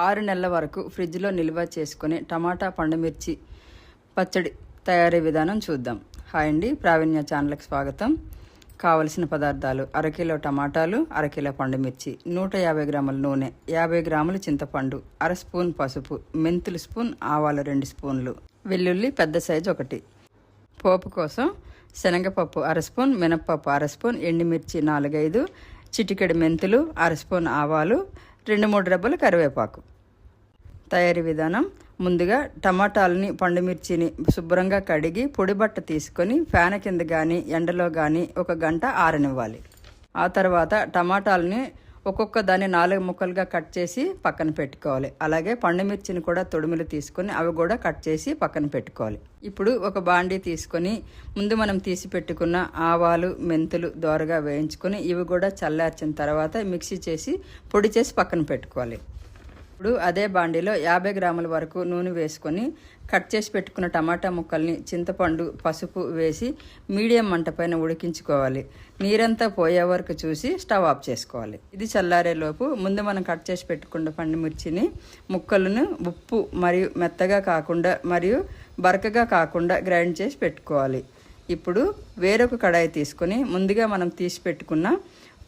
6 నెలల వరకు ఫ్రిడ్జ్లో నిల్వ చేసుకుని టమాటా పండుమిర్చి పచ్చడి తయారీ విధానం చూద్దాం. హాయ్ అండి, ప్రావీణ్య ఛానల్కి స్వాగతం. కావలసిన పదార్థాలు: అరకిలో టమాటాలు, అరకిలో పండుమిర్చి, 150 గ్రాముల నూనె, 50 గ్రాముల చింతపండు, అర స్పూన్ పసుపు, మెంతులు స్పూన్, ఆవాలు 2 స్పూన్లు, వెల్లుల్లి పెద్ద సైజు 1. పోపు కోసం శనగపప్పు అర స్పూన్, మినప్పప్పు అర స్పూన్, ఎండుమిర్చి 4-5, చిటికెడు మెంతులు, అర స్పూన్ ఆవాలు, 2-3 రెబ్బలు కరివేపాకు. తయారీ విధానం: ముందుగా టమాటాలని పండుమిర్చిని శుభ్రంగా కడిగి పొడి బట్ట తీసుకొని ఫ్యాన్ కింద కానీ ఎండలో కానీ 1 గంట ఆరనివ్వాలి. ఆ తర్వాత టమాటాలని ఒక్కొక్క దాన్ని 4 ముక్కలుగా కట్ చేసి పక్కన పెట్టుకోవాలి. అలాగే పండుమిర్చిని కూడా తొడుములు తీసుకొని అవి కూడా కట్ చేసి పక్కన పెట్టుకోవాలి. ఇప్పుడు ఒక బాండీ తీసుకొని ముందు మనం తీసి పెట్టుకున్న ఆవాలు, మెంతులు దోరగా వేయించుకొని ఇవి కూడా చల్లార్చిన తర్వాత మిక్సీ చేసి పొడి చేసి పక్కన పెట్టుకోవాలి. ఇప్పుడు అదే బాండీలో 50 గ్రాముల వరకు నూనె వేసుకొని కట్ చేసి పెట్టుకున్న టమాటా ముక్కల్ని, చింతపండు, పసుపు వేసి మీడియం మంట పైన ఉడికించుకోవాలి. నీరంతా పోయే వరకు చూసి స్టవ్ ఆఫ్ చేసుకోవాలి. ఇది చల్లారేలోపు ముందు మనం కట్ చేసి పెట్టుకున్న పండుమిర్చిని ముక్కలను ఉప్పు మరియు మెత్తగా కాకుండా మరియు బరకగా కాకుండా గ్రైండ్ చేసి పెట్టుకోవాలి. ఇప్పుడు వేరొక కడాయి తీసుకొని ముందుగా మనం తీసి పెట్టుకున్న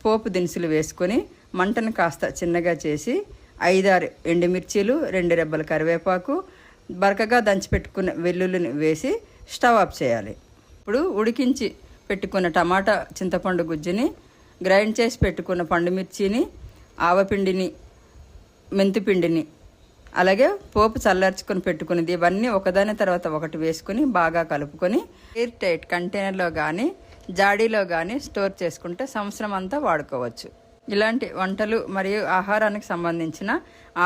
పోపు దినుసులు వేసుకొని మంటను కాస్త చిన్నగా చేసి 5-6 ఎండుమిర్చీలు, 2 రెబ్బల కరివేపాకు, బరకగా దంచి పెట్టుకున్న వెల్లుల్లిని వేసి స్టవ్ ఆఫ్ చేయాలి. ఇప్పుడు ఉడికించి పెట్టుకున్న టమాటా చింతపండు గుజ్జుని, గ్రైండ్ చేసి పెట్టుకున్న పండుమిర్చిని, ఆవపిండిని, మెంతిపిండిని, అలాగే పోపు చల్లార్చుకొని పెట్టుకున్నది ఇవన్నీ ఒకదాని తర్వాత ఒకటి వేసుకొని బాగా కలుపుకొని ఎయిర్ టైట్ కంటైనర్లో కానీ జాడీలో కానీ స్టోర్ చేసుకుంటే సంవత్సరం అంతా వాడుకోవచ్చు. ఇలాంటి వంటలు మరియు ఆహారానికి సంబంధించిన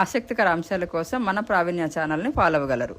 ఆసక్తికర అంశాల కోసం మన ప్రావీణ్య ఛానల్ని ఫాలో అవ్వగలరు.